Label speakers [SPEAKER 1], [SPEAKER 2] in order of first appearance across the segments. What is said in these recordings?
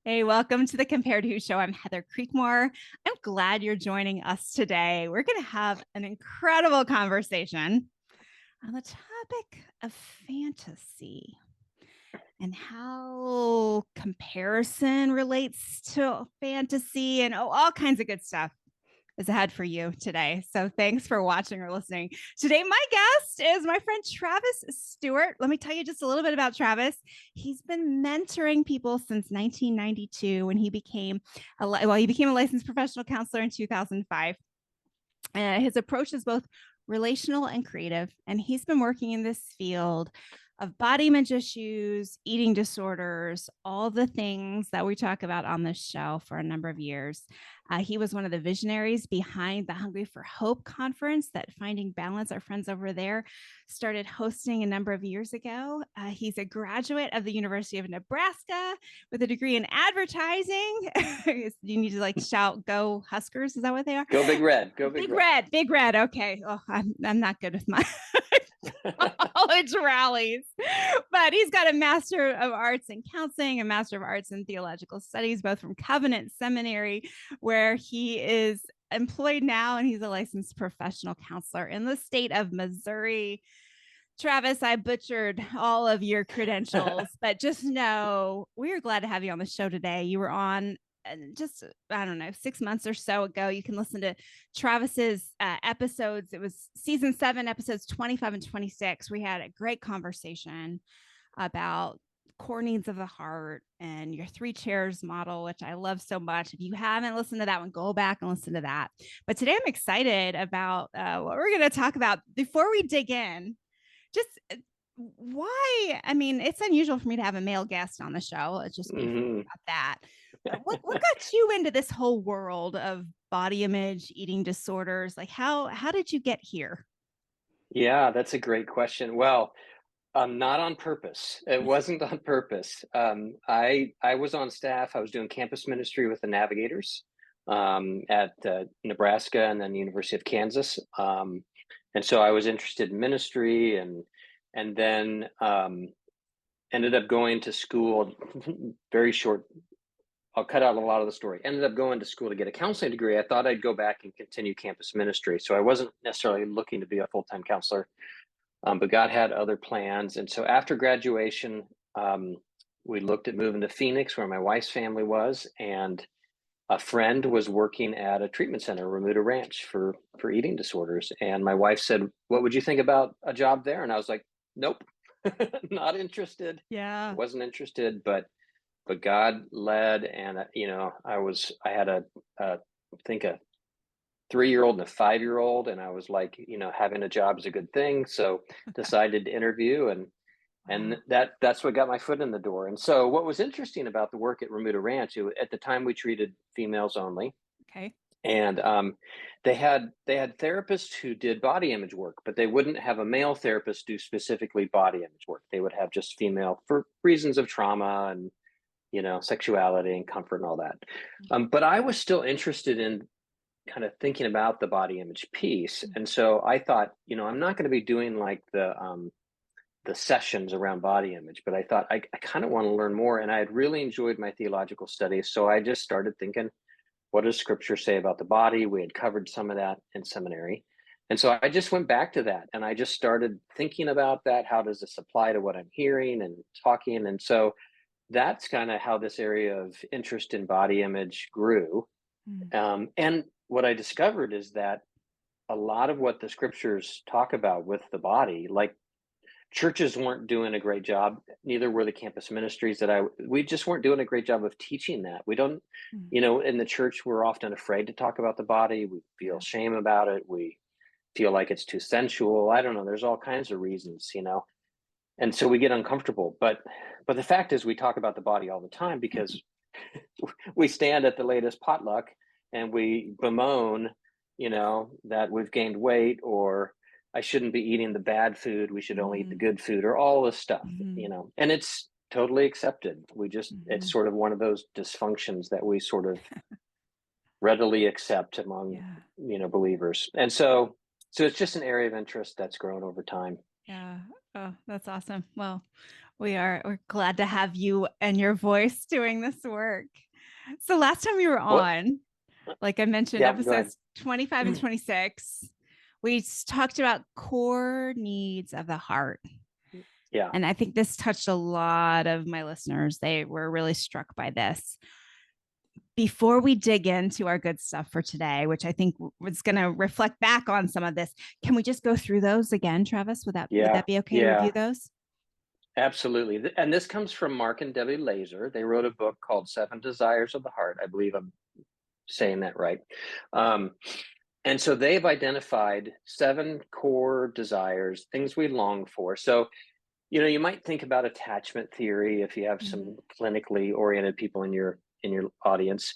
[SPEAKER 1] Hey, welcome to the Compared to Show. I'm Heather Creekmore. I'm glad you're joining us today. We're going to have an incredible conversation on the topic of fantasy and how comparison relates to fantasy and all kinds of good stuff is ahead for you today. So thanks for watching or listening. Today, my guest is my friend Travis Stewart. Let me tell you just a little bit about Travis. He's been mentoring people since 1992 when he became a licensed professional counselor in 2005. His approach is both relational and creative, and he's been working in this field of body image issues, eating disorders, all the things that we talk about on this show for a number of years. He was one of the visionaries behind the Hungry for Hope conference that Finding Balance, our friends over there, started hosting a number of years ago. He's a graduate of the University of Nebraska with a degree in advertising. You need to shout, "Go Huskers!" Is that what they are?
[SPEAKER 2] Go Big Red. Go
[SPEAKER 1] Big Red. Big Red. Okay. Oh, I'm not good with my college rallies, but he's got a Master of Arts in Counseling, a Master of Arts in Theological Studies, both from Covenant Seminary, where he is employed now, and he's a licensed professional counselor in the state of Missouri. Travis, I butchered all of your credentials, but just know we are glad to have you on the show today. You were on just, I don't know, 6 months or so ago. You can listen to Travis's episodes. It was season 7, episodes 25 and 26. We had a great conversation about core needs of the heart and your 3 chairs model, which I love so much. If you haven't listened to that one, go back and listen to that. But today I'm excited about what we're going to talk about. Before we dig in, just why? I mean, it's unusual for me to have a male guest on the show. Let's just be frank about that. But what got you into this whole world of body image, eating disorders? Like how did you get here?
[SPEAKER 2] Yeah, that's a great question. Well, not on purpose. It wasn't on purpose. I was on staff. I was doing campus ministry with the Navigators at Nebraska and then the University of Kansas. And so I was interested in ministry and then ended up going to school. Very short. I'll cut out a lot of the story. Ended up going to school to get a counseling degree. I thought I'd go back and continue campus ministry. So I wasn't necessarily looking to be a full-time counselor, but God had other plans. And so after graduation, we looked at moving to Phoenix, where my wife's family was, and a friend was working at a treatment center, Remuda Ranch, for eating disorders. And my wife said, "What would you think about a job there?" And I was like, "Nope, not interested."
[SPEAKER 1] Yeah.
[SPEAKER 2] Wasn't interested, but God led, and I had I think a 3-year-old and a 5-year-old, and I was like, having a job is a good thing, so decided to interview, and that's what got my foot in the door. And so, what was interesting about the work at Remuda Ranch, at the time we treated females only,
[SPEAKER 1] Okay.
[SPEAKER 2] and they had therapists who did body image work, but they wouldn't have a male therapist do specifically body image work. They would have just female for reasons of trauma and sexuality and comfort and all that. But I was still interested in kind of thinking about the body image piece. And so I thought, I'm not going to be doing like the sessions around body image, but I thought I kind of want to learn more. And I had really enjoyed my theological studies. So I just started thinking, what does scripture say about the body? We had covered some of that in seminary. And so I just went back to that and I just started thinking about that. How does this apply to what I'm hearing and talking? And so that's kind of how this area of interest in body image grew. And what I discovered is that a lot of what the scriptures talk about with the body, like churches weren't doing a great job, neither were the campus ministries we just weren't doing a great job of teaching that. We don't, in the church, we're often afraid to talk about the body. We feel shame about it. We feel like it's too sensual. I don't know. There's all kinds of reasons, and so we get uncomfortable. But the fact is, we talk about the body all the time because we stand at the latest potluck and we bemoan, that we've gained weight, or I shouldn't be eating the bad food. We should only eat the good food, or all this stuff, and it's totally accepted. It's sort of one of those dysfunctions that we sort of readily accept among, believers. And so it's just an area of interest that's grown over time.
[SPEAKER 1] Yeah. Oh, that's awesome. Well, We're glad to have you and your voice doing this work. So last time we were
[SPEAKER 2] What?
[SPEAKER 1] on, like I mentioned,
[SPEAKER 2] Yeah, go ahead.
[SPEAKER 1] episodes 25 and 26, we talked about core needs of the heart.
[SPEAKER 2] Yeah.
[SPEAKER 1] And I think this touched a lot of my listeners. They were really struck by this. Before we dig into our good stuff for today, which I think was going to reflect back on some of this, can we just go through those again, Travis? Would
[SPEAKER 2] Yeah.
[SPEAKER 1] that be okay to
[SPEAKER 2] Yeah.
[SPEAKER 1] review those?
[SPEAKER 2] Absolutely. And this comes from Mark and Debbie Laser. They wrote a book called Seven Desires of the Heart. I believe I'm saying that right. And so they've identified 7 core desires, things we long for. So, you might think about attachment theory if you have some clinically oriented people in your audience.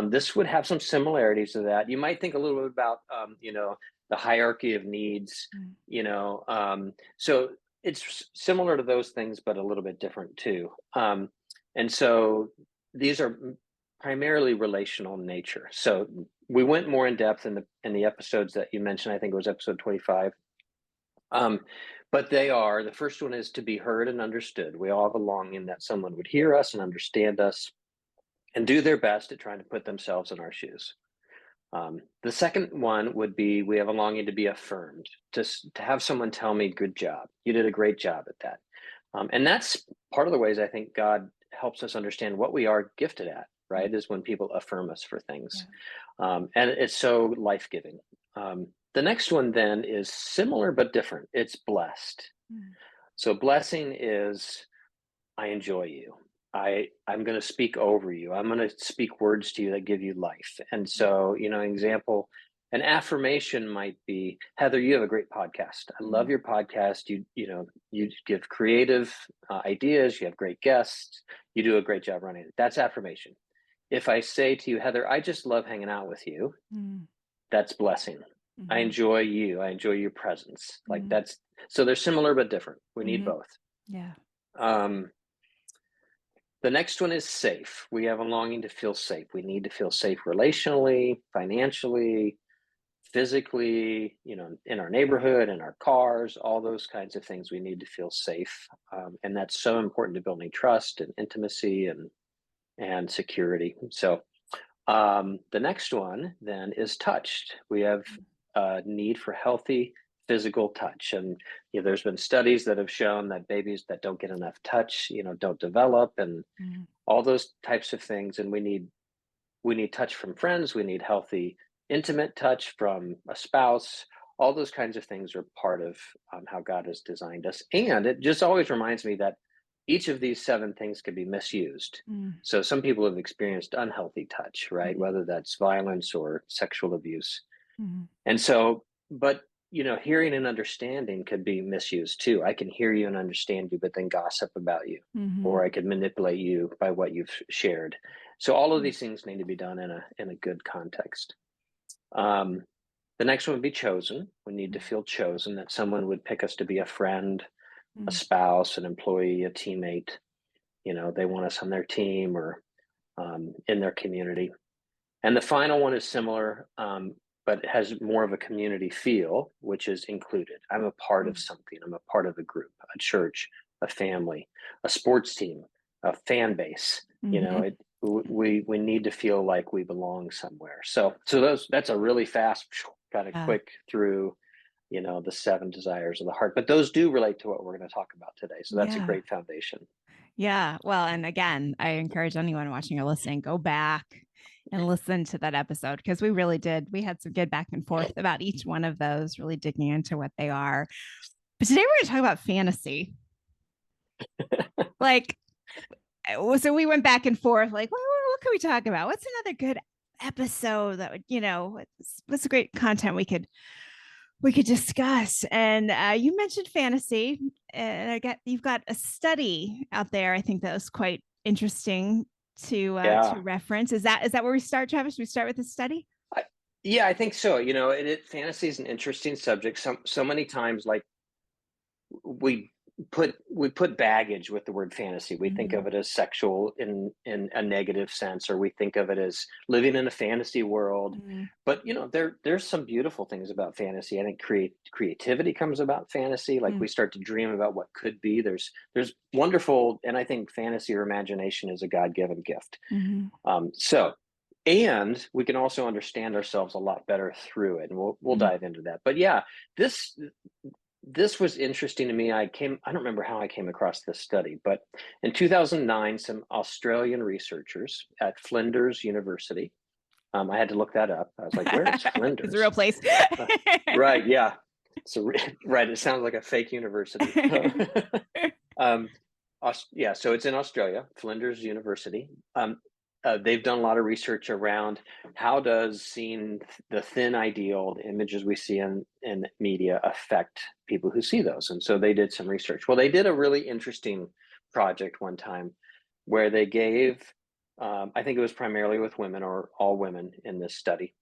[SPEAKER 2] This would have some similarities to that. You might think a little bit about, the hierarchy of needs. So it's similar to those things, but a little bit different too. And so these are primarily relational in nature. So we went more in depth in the episodes that you mentioned. I think it was episode 25. But the first one is to be heard and understood. We all have a longing that someone would hear us and understand us and do their best at trying to put themselves in our shoes. The second one would be, we have a longing to be affirmed, to have someone tell me, good job, you did a great job at that. And that's part of the ways I think God helps us understand what we are gifted at, right? Is when people affirm us for things. And it's so life-giving. The next one then is similar but different. It's blessed. So blessing is, I enjoy you. I'm going to speak over you. I'm going to speak words to you that give you life. And so, example, an affirmation might be, Heather, you have a great podcast. I love your podcast. You give creative ideas. You have great guests. You do a great job running it. That's affirmation. If I say to you, Heather, I just love hanging out with you, that's blessing. I enjoy you. I enjoy your presence. Like so they're similar but different. We need both.
[SPEAKER 1] Yeah.
[SPEAKER 2] The next one is safe. We have a longing to feel safe. We need to feel safe relationally, financially, physically, in our neighborhood, in our cars, all those kinds of things. We need to feel safe. And that's so important to building trust and intimacy and security. So the next one then is touched. We have a need for healthy physical touch. And there's been studies that have shown that babies that don't get enough touch, don't develop, and all those types of things. And we need touch from friends. We need healthy, intimate touch from a spouse. All those kinds of things are part of how God has designed us. And it just always reminds me that each of these 7 things can be misused. So some people have experienced unhealthy touch, right? Whether that's violence or sexual abuse. And so, but hearing and understanding could be misused too. I can hear you and understand you, but then gossip about you, or I could manipulate you by what you've shared. So all of these things need to be done in a good context. The next one would be chosen. We need to feel chosen, that someone would pick us to be a friend, a spouse, an employee, a teammate. They want us on their team or in their community. And the final one is similar, but it has more of a community feel, which is included. I'm a part of something. I'm a part of a group, a church, a family, a sports team, a fan base. We need to feel like we belong somewhere. So that's a really fast, kind of quick through, the 7 desires of the heart. But those do relate to what we're going to talk about today. So that's a great foundation.
[SPEAKER 1] Yeah. Well, and again, I encourage anyone watching or listening, go back and listen to that episode, because we really did. We had some good back and forth about each one of those, really digging into what they are. But today we're going to talk about fantasy. So we went back and forth, like, well, what can we talk about? What's another good episode that would, what's great content we could discuss? And you mentioned fantasy, and you've got a study out there, I think, that was quite interesting to reference. Is that where we start, Travis? We start with the study?
[SPEAKER 2] I think so. Fantasy is an interesting subject. So many times, like, we put baggage with the word fantasy. We think of it as sexual in a negative sense, or we think of it as living in a fantasy world. But there's some beautiful things about fantasy. I think creativity comes about fantasy. Like we start to dream about what could be. There's wonderful, and I think fantasy or imagination is a God-given gift. And we can also understand ourselves a lot better through it, and we'll dive into that. But yeah, this was interesting to me. I don't remember how I came across this study, but in 2009, some Australian researchers at Flinders University, I had to look that up. I was like, where is Flinders?
[SPEAKER 1] It's a real place.
[SPEAKER 2] Right, yeah. So, right, it sounds like a fake university. Yeah, so it's in Australia, Flinders University. They've done a lot of research around how does seeing the thin ideal, the images we see in media, affect people who see those. And so they did some research. Well, they did a really interesting project one time where they gave, I think it was primarily with women or all women in this study.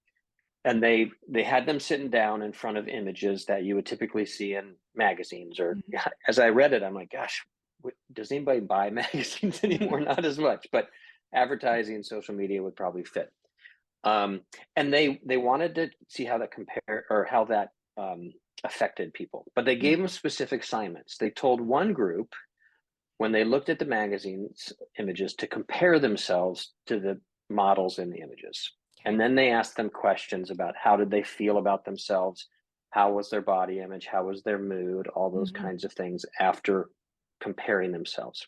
[SPEAKER 2] And they had them sitting down in front of images that you would typically see in magazines. Or as I read it, I'm like, gosh, does anybody buy magazines anymore? Not as much, but advertising, social media would probably fit. And they wanted to see how that affected people, but they gave them specific assignments. They told one group, when they looked at the magazine's images, to compare themselves to the models in the images. And then they asked them questions about how did they feel about themselves, how was their body image, how was their mood, all those kinds of things after comparing themselves.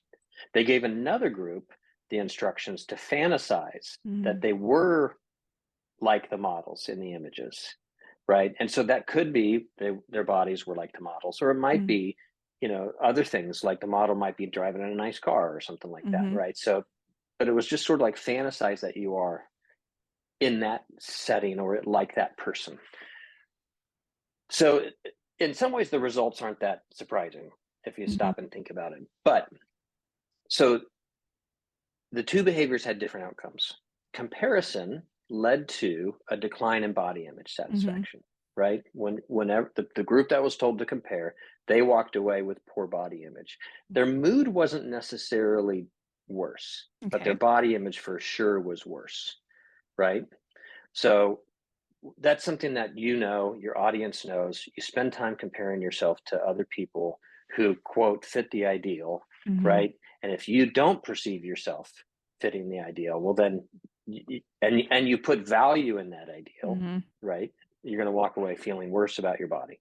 [SPEAKER 2] They gave another group the instructions to fantasize that they were like the models in the images, right? And so that could be their bodies were like the models, or it might be, other things, like the model might be driving in a nice car or something like that, right? So, but it was just sort of like fantasize that you are in that setting or like that person. So in some ways, the results aren't that surprising if you stop and think about it. But so the two behaviors had different outcomes. Comparison led to a decline in body image satisfaction, right? Whenever the group that was told to compare, they walked away with poor body image. Their mood wasn't necessarily worse, but their body image for sure was worse, right? So that's something that your audience knows. You spend time comparing yourself to other people who, quote, fit the ideal, right? And if you don't perceive yourself fitting the ideal, well, then you put value in that ideal, right? You're going to walk away feeling worse about your body.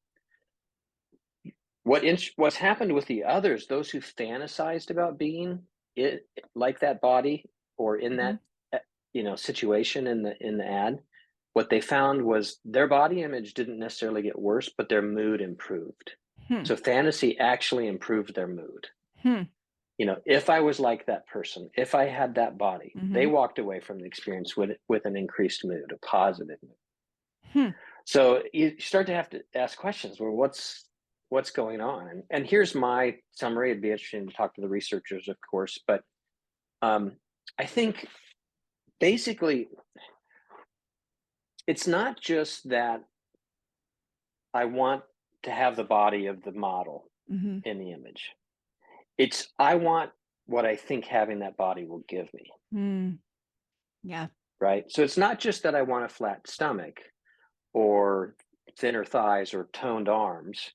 [SPEAKER 2] What's happened with the others, those who fantasized about being it like that body or in that situation in the ad, what they found was their body image didn't necessarily get worse, but their mood improved. So fantasy actually improved their mood. If I was like that person, if I had that body, they walked away from the experience with an increased mood, a positive mood. So you start to have to ask questions. Well, what's going on? And here's my summary. It'd be interesting to talk to the researchers, of course, but I think basically it's not just that I want to have the body of the model in the image. It's I want what I think having that body will give me.
[SPEAKER 1] Yeah.
[SPEAKER 2] Right. So it's not just that I want a flat stomach or thinner thighs or toned arms.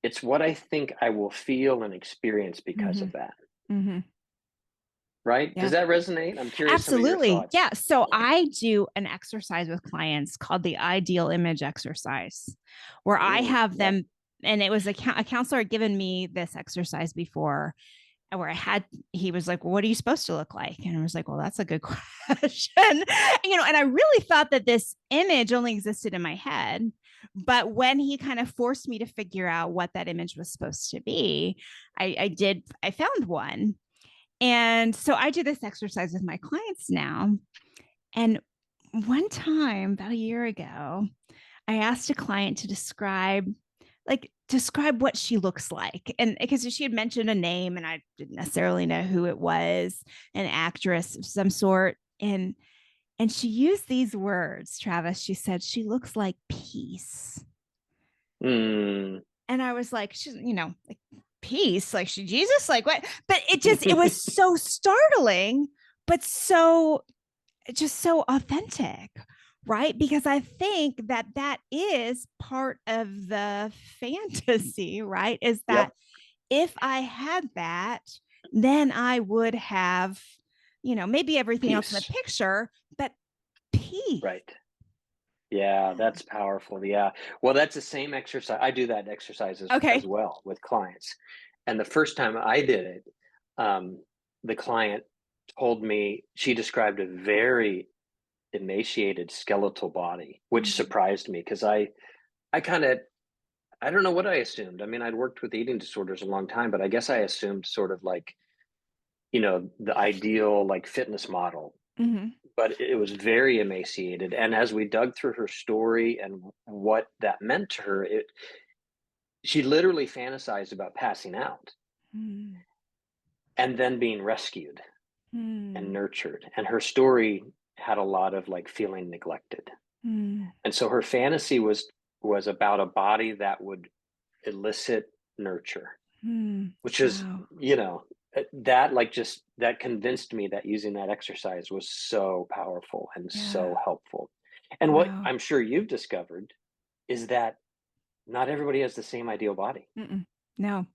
[SPEAKER 2] It's what I think I will feel and experience because of that. Right? Yeah. Does that resonate? I'm curious.
[SPEAKER 1] Absolutely.
[SPEAKER 2] Some of your thoughts.
[SPEAKER 1] Yeah. So I do an exercise with clients called the ideal image exercise, where I have them, and it was a counselor had given me this exercise before, where he was like, well, what are you supposed to look like? And I was like, well, that's a good question. And I really thought that this image only existed in my head. But when he kind of forced me to figure out what that image was supposed to be, I found one. And so I do this exercise with my clients now. And one time, about a year ago, I asked a client to describe what she looks like. And because she had mentioned a name and I didn't necessarily know who it was, an actress of some sort. And she used these words, Travis. She said, she looks like peace. And I was like, she's, like peace, like should Jesus, like what? But it was so startling, but so just so authentic, right? Because I think that is part of the fantasy, right? Is that
[SPEAKER 2] Yep.
[SPEAKER 1] if I had that, then I would have, maybe everything else in the
[SPEAKER 2] Peace.
[SPEAKER 1] picture, but peace.
[SPEAKER 2] Right. Yeah, that's powerful. Yeah. Well, that's the same exercise. I do that exercise as
[SPEAKER 1] Okay.
[SPEAKER 2] well with clients. And the first time I did it, um, the client told me she described a very emaciated skeletal body, which
[SPEAKER 1] Mm,
[SPEAKER 2] surprised me because I kind of I don't know what I assumed. I mean, I'd worked with eating disorders a long time, but I guess I assumed sort of like, the ideal like fitness model,
[SPEAKER 1] mhm,
[SPEAKER 2] but it was very emaciated. And as we dug through her story and what that meant to her, she literally fantasized about passing out
[SPEAKER 1] mm,
[SPEAKER 2] and then being rescued and
[SPEAKER 1] mm,
[SPEAKER 2] nurtured. And her story had a lot of like feeling neglected.
[SPEAKER 1] mm,
[SPEAKER 2] And so her fantasy was about a body that would elicit nurture,
[SPEAKER 1] mm.
[SPEAKER 2] which is,
[SPEAKER 1] Wow.
[SPEAKER 2] that like just that convinced me that using that exercise was so powerful and
[SPEAKER 1] Yeah.
[SPEAKER 2] so helpful. And what
[SPEAKER 1] Wow.
[SPEAKER 2] I'm sure you've discovered is that not everybody has the same ideal body.
[SPEAKER 1] Mm-mm. No.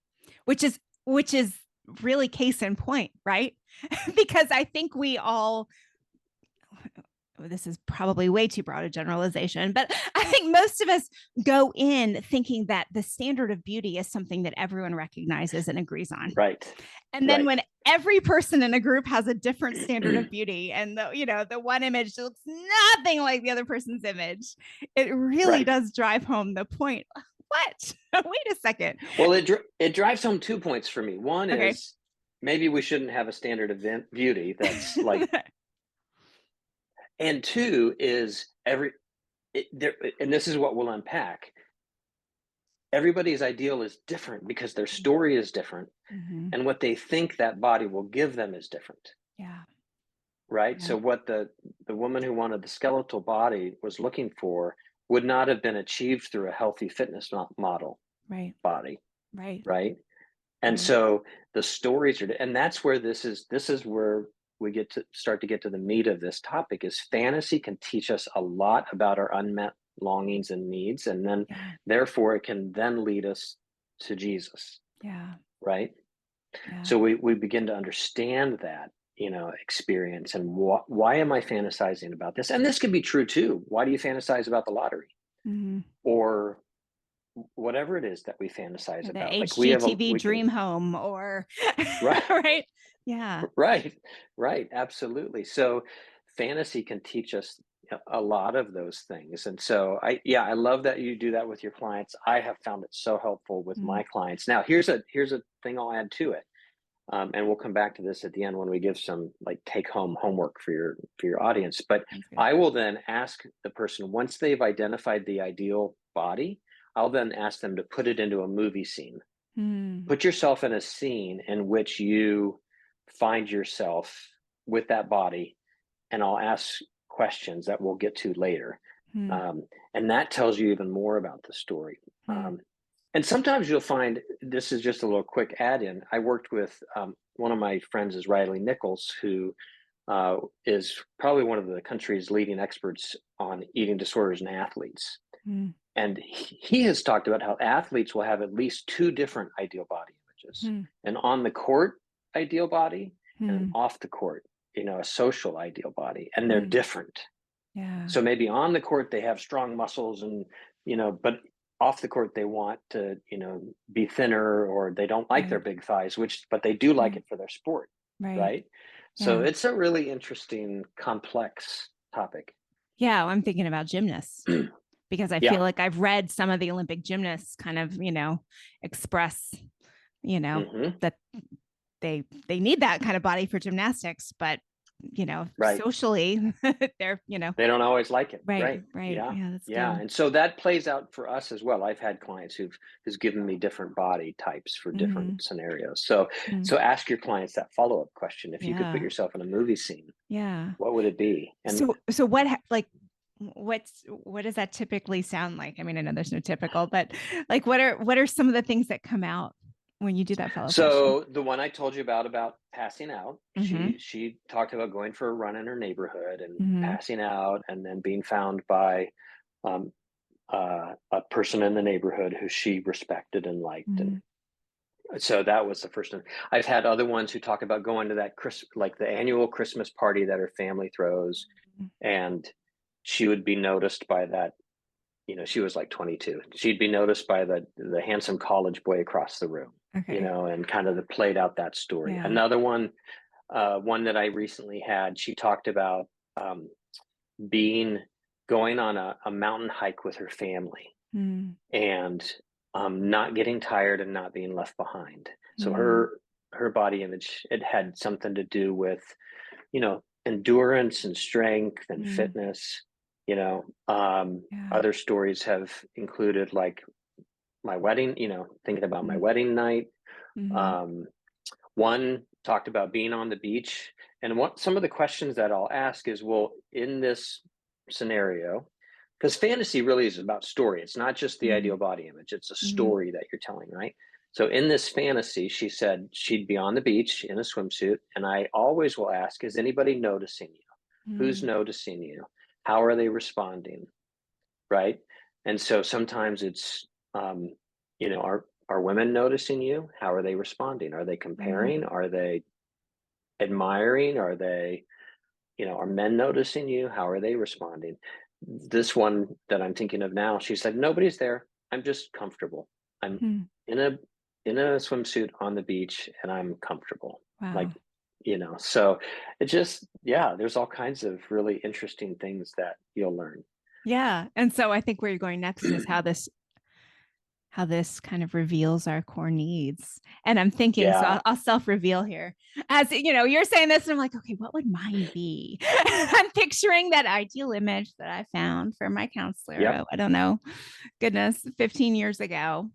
[SPEAKER 1] Which is really case in point, right? Because I think we all, this is probably way too broad a generalization, but I think most of us go in thinking that the standard of beauty is something that everyone recognizes and agrees on.
[SPEAKER 2] Right.
[SPEAKER 1] And then
[SPEAKER 2] Right.
[SPEAKER 1] when every person in a group has a different standard of beauty and the one image looks nothing like the other person's image, it really
[SPEAKER 2] Right.
[SPEAKER 1] does drive home the point. What? Wait a second.
[SPEAKER 2] Well, it drives home 2 points for me. One
[SPEAKER 1] Okay.
[SPEAKER 2] is maybe we shouldn't have a standard of beauty that's like, and two is and this is what we'll unpack. Everybody's ideal is different because their story is different,
[SPEAKER 1] Mhm.
[SPEAKER 2] and what they think that body will give them is different.
[SPEAKER 1] Yeah.
[SPEAKER 2] Right?
[SPEAKER 1] Yeah.
[SPEAKER 2] So what the woman who wanted the skeletal body was looking for would not have been achieved through a healthy fitness model
[SPEAKER 1] Right.
[SPEAKER 2] body,
[SPEAKER 1] Right.
[SPEAKER 2] right? And
[SPEAKER 1] Right.
[SPEAKER 2] so the stories are, and that's where this is where we get to start to get to the meat of this topic. Is fantasy can teach us a lot about our unmet longings and needs, and then
[SPEAKER 1] Yeah.
[SPEAKER 2] therefore it can then lead us to Jesus,
[SPEAKER 1] Yeah.
[SPEAKER 2] right?
[SPEAKER 1] Yeah.
[SPEAKER 2] So we begin to understand that, experience, and why am I fantasizing about this? And this could be true too. Why do you fantasize about the lottery
[SPEAKER 1] Mhm.
[SPEAKER 2] or whatever it is that we fantasize
[SPEAKER 1] Or the
[SPEAKER 2] about? Like
[SPEAKER 1] HGTV
[SPEAKER 2] we can,
[SPEAKER 1] dream home or
[SPEAKER 2] right.
[SPEAKER 1] right. Yeah.
[SPEAKER 2] Right, right, absolutely. So fantasy can teach us a lot of those things. And so I love that you do that with your clients. I have found it so helpful with
[SPEAKER 1] Mm,
[SPEAKER 2] my clients. Now, here's a thing I'll add to it. And we'll come back to this at the end when we give some like take home homework for your audience. But
[SPEAKER 1] sounds good.
[SPEAKER 2] I will then ask the person, once they've identified the ideal body, I'll then ask them to put it into a movie scene.
[SPEAKER 1] Mm,
[SPEAKER 2] Put yourself in a scene in which you find yourself with that body, and I'll ask questions that we'll get to later.
[SPEAKER 1] mm,
[SPEAKER 2] Um, and that tells you even more about the story.
[SPEAKER 1] mm,
[SPEAKER 2] And sometimes you'll find, this is just a little quick add in. I worked with one of my friends is Riley Nichols, who is probably one of the country's leading experts on eating disorders in athletes.
[SPEAKER 1] mm,
[SPEAKER 2] And he has talked about how athletes will have at least two different ideal body images:
[SPEAKER 1] mm,
[SPEAKER 2] an on the court ideal body and an
[SPEAKER 1] mm,
[SPEAKER 2] off the court, a social ideal body. And they're
[SPEAKER 1] mm.
[SPEAKER 2] different.
[SPEAKER 1] Yeah.
[SPEAKER 2] So maybe on the court, they have strong muscles and, but off the court, they want to, be thinner, or they don't like their
[SPEAKER 1] Right.
[SPEAKER 2] big thighs, but they do like
[SPEAKER 1] Right.
[SPEAKER 2] it for their sport.
[SPEAKER 1] Right.
[SPEAKER 2] Right. So
[SPEAKER 1] Yeah.
[SPEAKER 2] it's a really interesting, complex topic.
[SPEAKER 1] Yeah. I'm thinking about gymnasts because I
[SPEAKER 2] Yeah.
[SPEAKER 1] feel like I've read some of the Olympic gymnasts kind of, express, you know,
[SPEAKER 2] Hmm.
[SPEAKER 1] that they need that kind of body for gymnastics, but
[SPEAKER 2] Right.
[SPEAKER 1] socially they're,
[SPEAKER 2] They don't always like it.
[SPEAKER 1] right,
[SPEAKER 2] Right.
[SPEAKER 1] right.
[SPEAKER 2] Yeah.
[SPEAKER 1] Yeah, that's
[SPEAKER 2] Yeah.
[SPEAKER 1] good.
[SPEAKER 2] And so that plays out for us as well. I've had clients who's given me different body types for different
[SPEAKER 1] Hmm.
[SPEAKER 2] scenarios. So ask your clients that follow-up question. If you could put
[SPEAKER 1] Yeah.
[SPEAKER 2] yourself in a movie scene,
[SPEAKER 1] Yeah.
[SPEAKER 2] what would it be? And
[SPEAKER 1] So what does that typically sound like? I mean, I know there's no typical, but like what are some of the things that come out? when you do that follow-up session?
[SPEAKER 2] So the one I told you about passing out,
[SPEAKER 1] Mm-hmm.
[SPEAKER 2] she talked about going for a run in her neighborhood and
[SPEAKER 1] Mm-hmm.
[SPEAKER 2] passing out, and then being found by um, a person in the neighborhood who she respected and liked, and
[SPEAKER 1] Mm-hmm.
[SPEAKER 2] so that was the first one. I've had other ones who talk about going to that like the annual Christmas party that her family throws, and she would be noticed by that. She was like 22. She'd be noticed by the handsome college boy across the room,
[SPEAKER 1] Okay.
[SPEAKER 2] and kind of played out that story.
[SPEAKER 1] Yeah.
[SPEAKER 2] Another one that I recently had, she talked about um, being going on a mountain hike with her family,
[SPEAKER 1] Mm-hmm.
[SPEAKER 2] and not getting tired and not being left behind. So
[SPEAKER 1] Mm-hmm.
[SPEAKER 2] her body image, it had something to do with endurance and strength and fitness.
[SPEAKER 1] Yeah.
[SPEAKER 2] Other stories have included like my wedding. Thinking about my wedding night.
[SPEAKER 1] Mm-hmm.
[SPEAKER 2] Um, One talked about being on the beach, and what some of the questions that I'll ask is, well, in this scenario, because fantasy really is about story. It's not just the
[SPEAKER 1] Mm-hmm.
[SPEAKER 2] ideal body image, it's a
[SPEAKER 1] Mm-hmm.
[SPEAKER 2] story that you're telling, right? So in this fantasy, she said she'd be on the beach in a swimsuit, and I always will ask, is anybody noticing you? Who's
[SPEAKER 1] Mm-hmm.
[SPEAKER 2] noticing you? How are they responding? Right? And so sometimes it's, um, are women noticing you? How are they responding? Are they comparing? Are they admiring? Are men noticing you? How are they responding? This one that I'm thinking of now, she said, nobody's there. I'm just comfortable. I'm
[SPEAKER 1] Mm-hmm.
[SPEAKER 2] in a swimsuit on the beach, and I'm comfortable. Like,
[SPEAKER 1] Wow.
[SPEAKER 2] so it just, yeah, there's all kinds of really interesting things that you'll learn.
[SPEAKER 1] Yeah. And so I think where you're going next is how this kind of reveals our core needs. And I'm thinking, so
[SPEAKER 2] Yeah.
[SPEAKER 1] I'll self-reveal here. As you know, you're saying this, and I'm like, okay, what would mine be? I'm picturing that ideal image that I found for my counselor.
[SPEAKER 2] Yep.
[SPEAKER 1] I don't know, goodness, 15 years ago.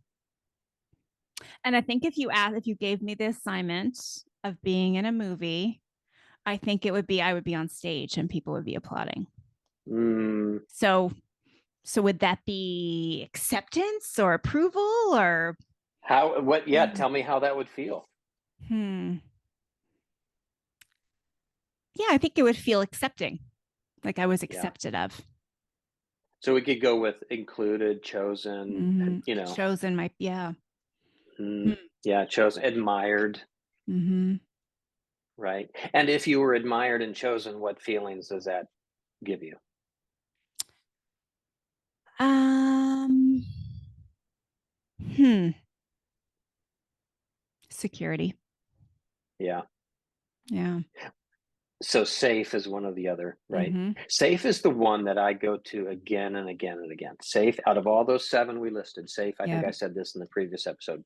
[SPEAKER 1] And I think if you gave me the assignment of being in a movie, I think I would be on stage and people would be applauding.
[SPEAKER 2] Mm,
[SPEAKER 1] So would that be acceptance or approval or
[SPEAKER 2] yeah, tell me how that would feel.
[SPEAKER 1] hmm. Yeah, I think it would feel accepting, like I was
[SPEAKER 2] Yeah.
[SPEAKER 1] accepted of.
[SPEAKER 2] So we could go with included, chosen, and,
[SPEAKER 1] Chosen my yeah.
[SPEAKER 2] mm, yeah, chosen, admired,
[SPEAKER 1] Mm-hmm.
[SPEAKER 2] right? And if you were admired and chosen, what feelings does that give you?
[SPEAKER 1] Um. Hmm. Security.
[SPEAKER 2] Yeah.
[SPEAKER 1] Yeah.
[SPEAKER 2] So safe is one of the other, right?
[SPEAKER 1] Mm-hmm.
[SPEAKER 2] Safe is the one that I go to again and again and again. Safe, out of all those seven we listed, safe, I think
[SPEAKER 1] Yeah.
[SPEAKER 2] I said this in the previous episode,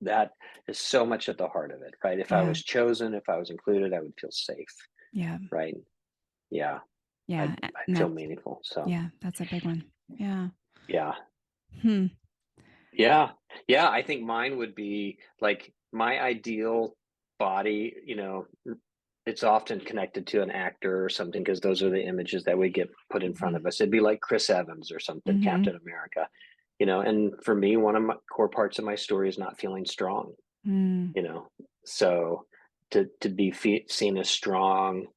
[SPEAKER 2] that is so much at the heart of it, right? If I
[SPEAKER 1] Yeah.
[SPEAKER 2] was chosen, if I was included, I would feel safe,
[SPEAKER 1] Yeah.
[SPEAKER 2] right? Yeah.
[SPEAKER 1] Yeah.
[SPEAKER 2] I'd
[SPEAKER 1] And
[SPEAKER 2] feel
[SPEAKER 1] that's
[SPEAKER 2] meaningful. So
[SPEAKER 1] yeah. That's a big one. Yeah.
[SPEAKER 2] yeah.
[SPEAKER 1] Hmm.
[SPEAKER 2] Yeah. Yeah. I think mine would be like my ideal body, it's often connected to an actor or something, because those are the images that we get put in front
[SPEAKER 1] Mm-hmm.
[SPEAKER 2] of us. It'd be like Chris Evans or something,
[SPEAKER 1] Mm-hmm.
[SPEAKER 2] Captain America, and for me, one of my core parts of my story is not feeling strong,
[SPEAKER 1] Mm.
[SPEAKER 2] you know, so to be seen as strong,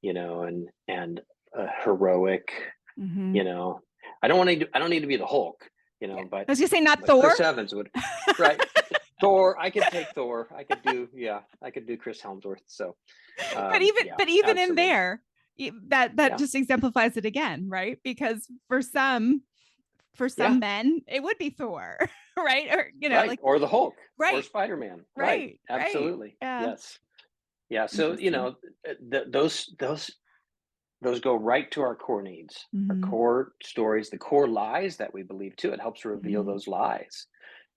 [SPEAKER 2] and heroic,
[SPEAKER 1] Mm-hmm.
[SPEAKER 2] you know, I don't need to be the Hulk,
[SPEAKER 1] Yeah.
[SPEAKER 2] but
[SPEAKER 1] I was gonna say not
[SPEAKER 2] Chris
[SPEAKER 1] Thor.
[SPEAKER 2] Evans would, right? Thor, I could take Thor. I could do, yeah, I could do Chris Helmsworth. So, yeah,
[SPEAKER 1] But even in
[SPEAKER 2] absolutely.
[SPEAKER 1] there, that
[SPEAKER 2] Yeah,
[SPEAKER 1] just exemplifies it again, right? Because for
[SPEAKER 2] yeah,
[SPEAKER 1] some men, it would be Thor, right? Or
[SPEAKER 2] right.
[SPEAKER 1] like
[SPEAKER 2] Or the Hulk or
[SPEAKER 1] right,
[SPEAKER 2] Spider-Man. Right.
[SPEAKER 1] right.
[SPEAKER 2] Absolutely.
[SPEAKER 1] Yeah,
[SPEAKER 2] Yes. Yeah. So,
[SPEAKER 1] interesting.
[SPEAKER 2] those go right to our core needs, our
[SPEAKER 1] Mm-hmm.
[SPEAKER 2] core stories, the core lies that we believe too. It helps reveal
[SPEAKER 1] Mm-hmm.
[SPEAKER 2] those lies,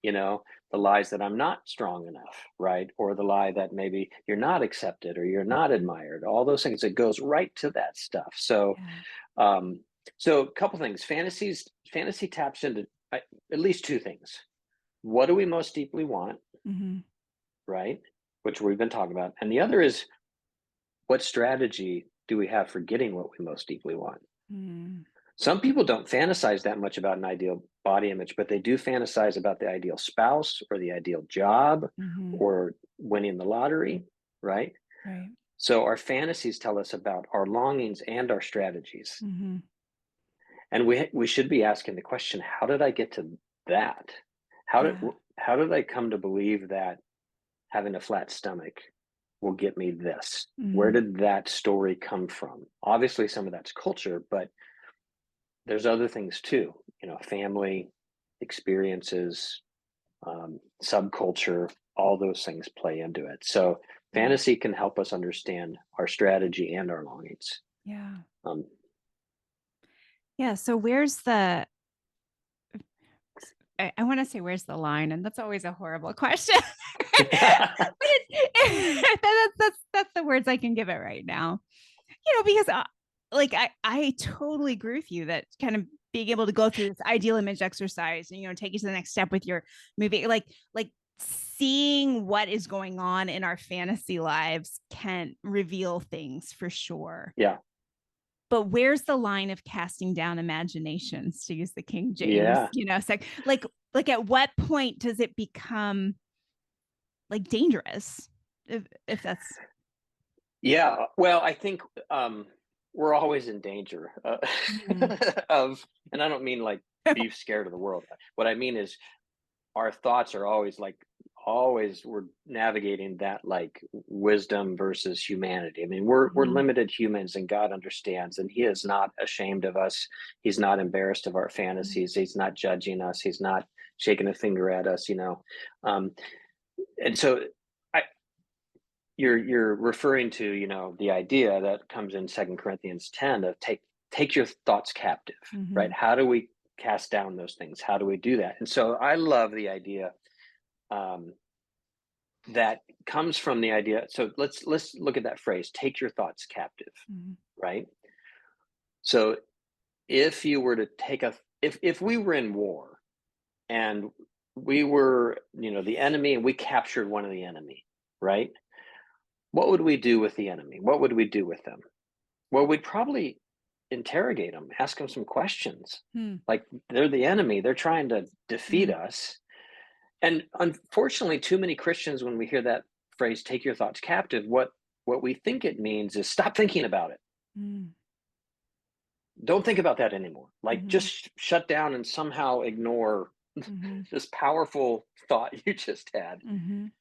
[SPEAKER 2] you know, the lies that I'm not strong enough, right? Or the lie that maybe you're not accepted or you're not admired, all those things. It goes right to that stuff. So,
[SPEAKER 1] Yeah.
[SPEAKER 2] um, so a couple things. Fantasy taps into at least two things. What do we most deeply want,
[SPEAKER 1] Mm-hmm.
[SPEAKER 2] right? Which we've been talking about. And the other is, what strategy do we have for getting what we most deeply want?
[SPEAKER 1] Mm.
[SPEAKER 2] Some people don't fantasize that much about an ideal body image, but they do fantasize about the ideal spouse or the ideal job
[SPEAKER 1] Hmm.
[SPEAKER 2] or winning the lottery, right?
[SPEAKER 1] Right.
[SPEAKER 2] So our fantasies tell us about our longings and our strategies.
[SPEAKER 1] Hmm.
[SPEAKER 2] And we should be asking the question, how did I get to that? How did
[SPEAKER 1] Yeah.
[SPEAKER 2] how did I come to believe that having a flat stomach will get me this? Where
[SPEAKER 1] Hmm.
[SPEAKER 2] did that story come from? Obviously, some of that's culture, but there's other things too, family, experiences, subculture, all those things play into it. So
[SPEAKER 1] Yeah.
[SPEAKER 2] fantasy can help us understand our strategy and our longings.
[SPEAKER 1] Yeah.
[SPEAKER 2] Um,
[SPEAKER 1] Yeah. So where's the I want to say where's the line, and that's always a horrible question. But that's the words I can give it right now. Because like I totally agree with you that kind of being able to go through this ideal image exercise and take you to the next step with your movie, like seeing what is going on in our fantasy lives can reveal things for sure.
[SPEAKER 2] yeah,
[SPEAKER 1] But where's the line of casting down imaginations, to use the King James,
[SPEAKER 2] yeah,
[SPEAKER 1] like at what point does it become like dangerous? If that's
[SPEAKER 2] yeah. Well, I think we're always in danger
[SPEAKER 1] Mhm.
[SPEAKER 2] of, and I don't mean like be scared of the world. What I mean is our thoughts are always we're navigating that like wisdom versus humanity. I mean, we're
[SPEAKER 1] Mhm.
[SPEAKER 2] limited humans and God understands, and He is not ashamed of us. He's not embarrassed of our
[SPEAKER 1] Mhm.
[SPEAKER 2] fantasies. He's not judging us. He's not shaking a finger at us. Um, and so I you're referring to, the idea that comes in Second Corinthians 10 of take your thoughts captive, right?
[SPEAKER 1] Mhm.
[SPEAKER 2] How do we cast down those things? How do we do that? And so I love the idea um, that comes from the idea. So let's look at that phrase, take your thoughts captive,
[SPEAKER 1] Mhm.
[SPEAKER 2] right? So if you were to take a if we were in war and we were, the enemy and we captured one of the enemy, right? What would we do with the enemy? What would we do with them? Well, we'd probably interrogate them, ask them some questions.
[SPEAKER 1] Mhm.
[SPEAKER 2] Like, they're the enemy, they're trying to defeat
[SPEAKER 1] Mhm.
[SPEAKER 2] us. And unfortunately, too many Christians, when we hear that phrase, take your thoughts captive, what we think it means is stop thinking about it.
[SPEAKER 1] Mhm.
[SPEAKER 2] Don't think about that anymore. Like,
[SPEAKER 1] Mhm.
[SPEAKER 2] just shut down and somehow ignore
[SPEAKER 1] Mhm.
[SPEAKER 2] this powerful thought you just had.
[SPEAKER 1] Mhm.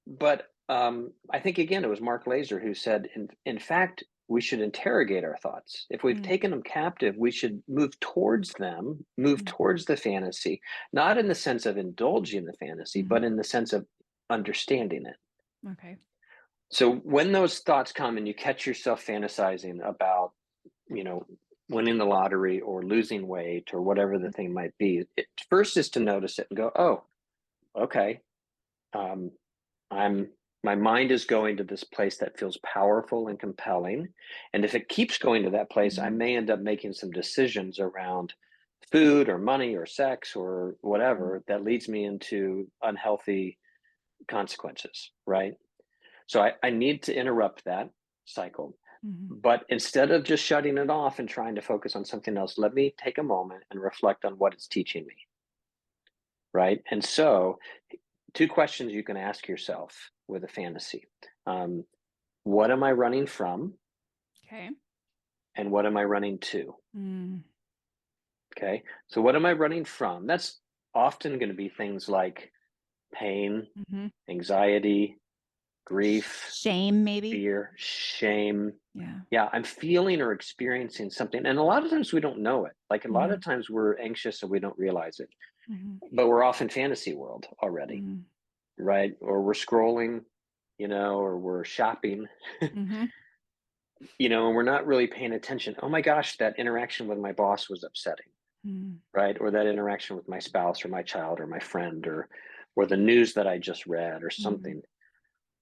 [SPEAKER 2] But I think again, it was Mark Laser who said, in fact, we should interrogate our thoughts. If we've
[SPEAKER 1] Mhm.
[SPEAKER 2] taken them captive, we should move towards them, move
[SPEAKER 1] Mhm.
[SPEAKER 2] towards the fantasy, not in the sense of indulging the fantasy,
[SPEAKER 1] Mhm.
[SPEAKER 2] but in the sense of understanding it.
[SPEAKER 1] Okay.
[SPEAKER 2] So when those thoughts come and you catch yourself fantasizing about, you know, winning the lottery or losing weight or whatever the thing might be, it first is to notice it and go, oh, okay. Um, I'm my mind is going to this place that feels powerful and compelling. And if it keeps going to that place, I
[SPEAKER 1] Mhm.
[SPEAKER 2] may end up making some decisions around food or money or sex or
[SPEAKER 1] Mhm.
[SPEAKER 2] whatever that leads me into unhealthy consequences, right? So I need to interrupt that cycle.
[SPEAKER 1] Mhm.
[SPEAKER 2] But instead of just shutting it off and trying to focus on something else, let me take a moment and reflect on what it's teaching me, right? And so, two questions you can ask yourself with a fantasy. Um, what am I running from?
[SPEAKER 1] Okay.
[SPEAKER 2] And what am I running to?
[SPEAKER 1] Mm.
[SPEAKER 2] Okay. So, what am I running from? That's often going to be things like pain,
[SPEAKER 1] Mhm.
[SPEAKER 2] anxiety, grief,
[SPEAKER 1] Shame, maybe.
[SPEAKER 2] fear, shame.
[SPEAKER 1] Yeah.
[SPEAKER 2] Yeah, I'm feeling or experiencing something. And a lot of times we don't know it. Like, a lot of
[SPEAKER 1] Mhm.
[SPEAKER 2] times we're anxious and we don't realize it,
[SPEAKER 1] Mhm.
[SPEAKER 2] but we're off in fantasy world already,
[SPEAKER 1] Mhm.
[SPEAKER 2] right? Or we're scrolling, or we're shopping,
[SPEAKER 1] Mhm.
[SPEAKER 2] and we're not really paying attention. Oh my gosh, that interaction with my boss was upsetting,
[SPEAKER 1] Mhm.
[SPEAKER 2] right? Or that interaction with my spouse or my child or my friend or the news that I just read or
[SPEAKER 1] Mhm.
[SPEAKER 2] something.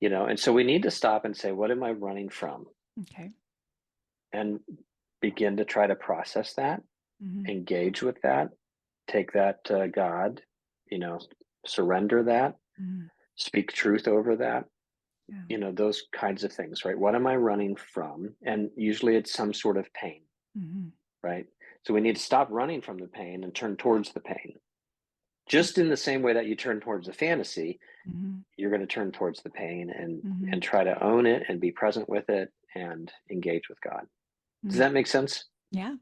[SPEAKER 2] And so we need to stop and say, what am I running from?
[SPEAKER 1] Okay.
[SPEAKER 2] And begin to try to process that,
[SPEAKER 1] Mhm.
[SPEAKER 2] engage with that, take that to God, you know, surrender that,
[SPEAKER 1] Mhm.
[SPEAKER 2] speak truth over that,
[SPEAKER 1] Yeah.
[SPEAKER 2] those kinds of things, right? What am I running from? And usually it's some sort of pain,
[SPEAKER 1] Mhm.
[SPEAKER 2] right? So we need to stop running from the pain and turn towards the pain. Just in the same way that you turn towards the fantasy, you're going to turn towards the pain and try to own it and be present with it and engage with God. Does that make sense?
[SPEAKER 1] Yeah.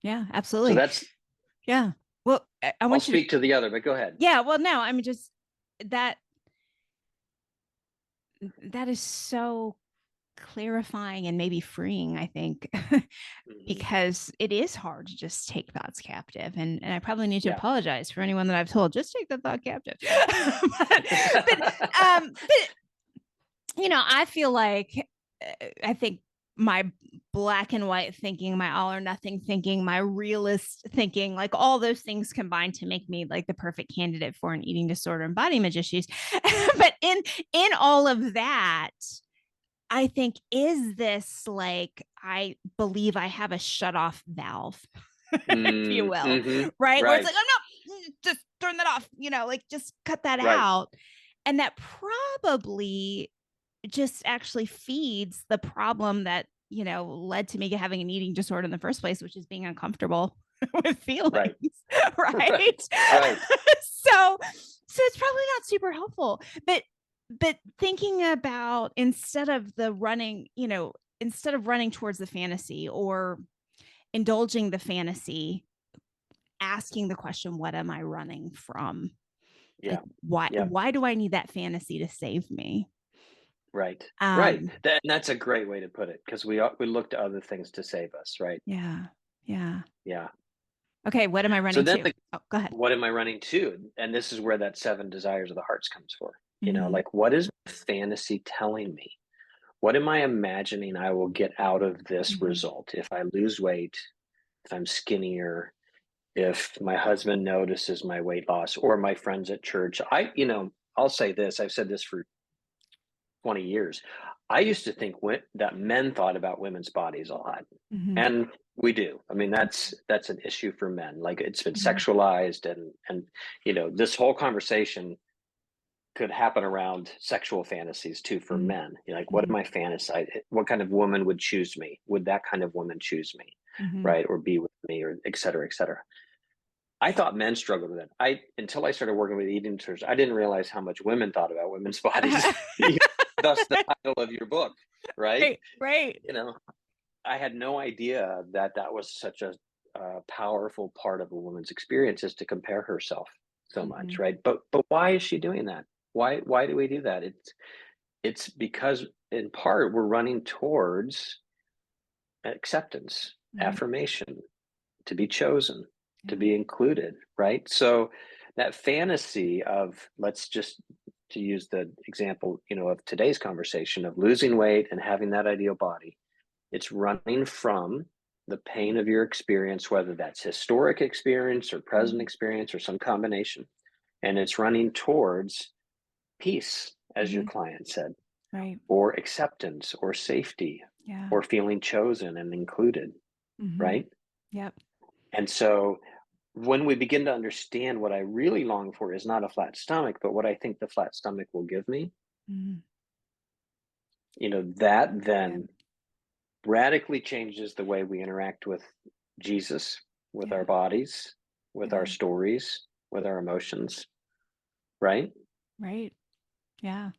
[SPEAKER 1] Yeah, absolutely.
[SPEAKER 2] So that's,
[SPEAKER 1] yeah. Well, I want
[SPEAKER 2] I'll speak to the other, but go ahead.
[SPEAKER 1] Yeah. Well, no, I mean, just that is so clarifying and maybe freeing, I think, because it is hard to just take thoughts captive. And I probably need to apologize for anyone that I've told, just take the thought captive. but, you know, I feel like, I think my black and white thinking, my all or nothing thinking, my realist thinking, like all those things combined to make me like the perfect candidate for an eating disorder and body image issues. But in all of that, I think, is this like, I believe I have a shut off valve, if you will, right? Where it's like, oh no, just turn that off, you know, like just cut that out. And that probably just actually feeds the problem that, you know, led to me having an eating disorder in the first place, which is being uncomfortable with feelings. Right. So it's probably not super helpful, but thinking about, instead of running towards the fantasy or indulging the fantasy, asking the question, what am I running from?
[SPEAKER 2] Yeah.
[SPEAKER 1] Like, why do I need that fantasy to save me?
[SPEAKER 2] Right. That's a great way to put it, because we look to other things to save us, right?
[SPEAKER 1] Yeah.
[SPEAKER 2] Yeah.
[SPEAKER 1] Okay, what am I running to? Go ahead.
[SPEAKER 2] What am I running to? And this is where that 7 desires of the hearts comes for. You know, like, what is fantasy telling me? What am I imagining I will get out of this result? If I lose weight, if I'm skinnier, if my husband notices my weight loss, or my friends at church. I'll say this, I've said this for 20 years. I used to think that men thought about women's bodies a lot. And we do. I mean, that's an issue for men. Like, it's been sexualized, and you know, this whole conversation could happen around sexual fantasies too for men. You're like, what am I fantasizing? What kind of woman would choose me? Would that kind of woman choose me? Right? Or be with me, or et cetera, et cetera. I thought men struggled with it. Until I started working with eating disorders, I didn't realize how much women thought about women's bodies. Thus the title of your book, right?
[SPEAKER 1] Right.
[SPEAKER 2] You know, I had no idea that was such a powerful part of a woman's experience, is to compare herself so much, right? But why is she doing that? Why do we do that? It's because, in part, we're running towards acceptance, affirmation, to be chosen, to be included, right? So that fantasy of, let's just, to use the example, you know, of today's conversation, of losing weight and having that ideal body, it's running from the pain of your experience, whether that's historic experience or present experience or some combination. And it's running towards peace, as your client said,
[SPEAKER 1] right?
[SPEAKER 2] Or acceptance, or safety, or feeling chosen and included, right?
[SPEAKER 1] Yep.
[SPEAKER 2] And so when we begin to understand what I really long for is not a flat stomach, but what I think the flat stomach will give me, you know, that then radically changes the way we interact with Jesus, with our bodies, with our stories, with our emotions, right?
[SPEAKER 1] Right. Yeah.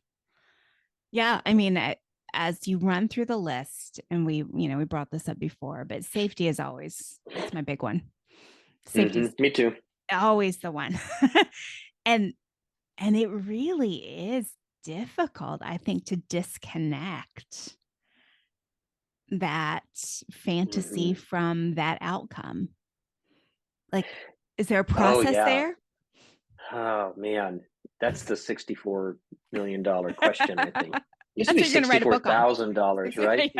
[SPEAKER 1] I mean, as you run through the list, and we brought this up before, but safety is always, it's my big one. Safety is
[SPEAKER 2] me too.
[SPEAKER 1] Always the one. and it really is difficult, I think, to disconnect that fantasy from that outcome. Like, is there a process there?
[SPEAKER 2] Oh man, that's the $64 million question, I think. Used to be $64,000, right?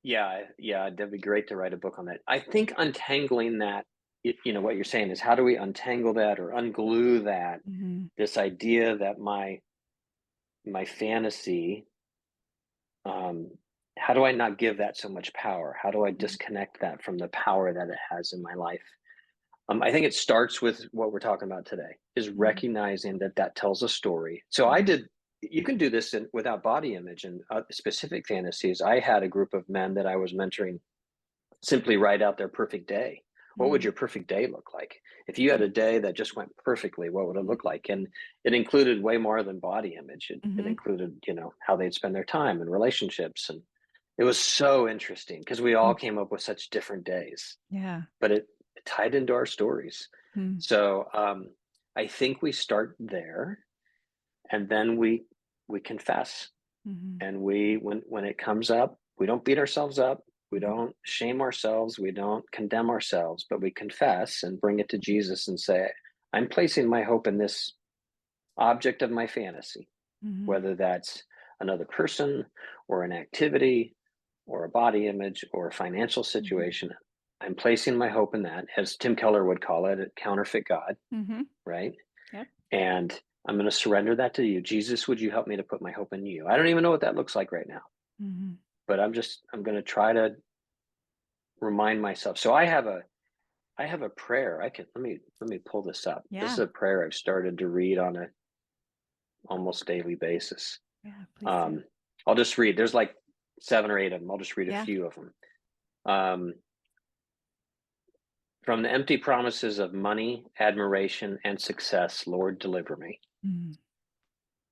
[SPEAKER 2] Yeah. That'd be great to write a book on that. I think untangling that, you know, what you're saying is, how do we untangle that or unglue that? This idea that my fantasy, how do I not give that so much power? How do I disconnect that from the power that it has in my life? I think it starts with what we're talking about today, is recognizing that tells a story. So you can do this without body image and specific fantasies. I had a group of men that I was mentoring simply write out their perfect day. What would your perfect day look like? If you had a day that just went perfectly, what would it look like? And it included way more than body image. It
[SPEAKER 1] Mhm.
[SPEAKER 2] included, how they'd spend their time and relationships. And it was so interesting because we all
[SPEAKER 1] Mm.
[SPEAKER 2] came up with such different days,
[SPEAKER 1] Yeah.
[SPEAKER 2] but it tied into our stories.
[SPEAKER 1] Mm.
[SPEAKER 2] So I think we start there, and then we confess,
[SPEAKER 1] Mhm.
[SPEAKER 2] and when it comes up, we don't beat ourselves up, we
[SPEAKER 1] Mhm.
[SPEAKER 2] don't shame ourselves, we don't condemn ourselves, but we confess and bring it to Jesus and say, I'm placing my hope in this object of my fantasy,
[SPEAKER 1] Mhm.
[SPEAKER 2] whether that's another person or an activity or a body image or a financial
[SPEAKER 1] Mhm.
[SPEAKER 2] situation. I'm placing my hope in that, as Tim Keller would call it, a counterfeit God,
[SPEAKER 1] Mhm.
[SPEAKER 2] right?
[SPEAKER 1] Yep.
[SPEAKER 2] And I'm going to surrender that to you. Jesus, would you help me to put my hope in you? I don't even know what that looks like right now,
[SPEAKER 1] Mhm.
[SPEAKER 2] but I'm going to try to remind myself. So I have a prayer. Let me pull this up. This is
[SPEAKER 1] Yeah.
[SPEAKER 2] a prayer I've started to read on a almost daily basis.
[SPEAKER 1] Yeah. Please do.
[SPEAKER 2] Um, I'll just read. There's like 7 or 8 of them. I'll just read a
[SPEAKER 1] Yeah.
[SPEAKER 2] few of them. Um, from the empty promises of money, admiration, and success, Lord, deliver me.
[SPEAKER 1] Mhm.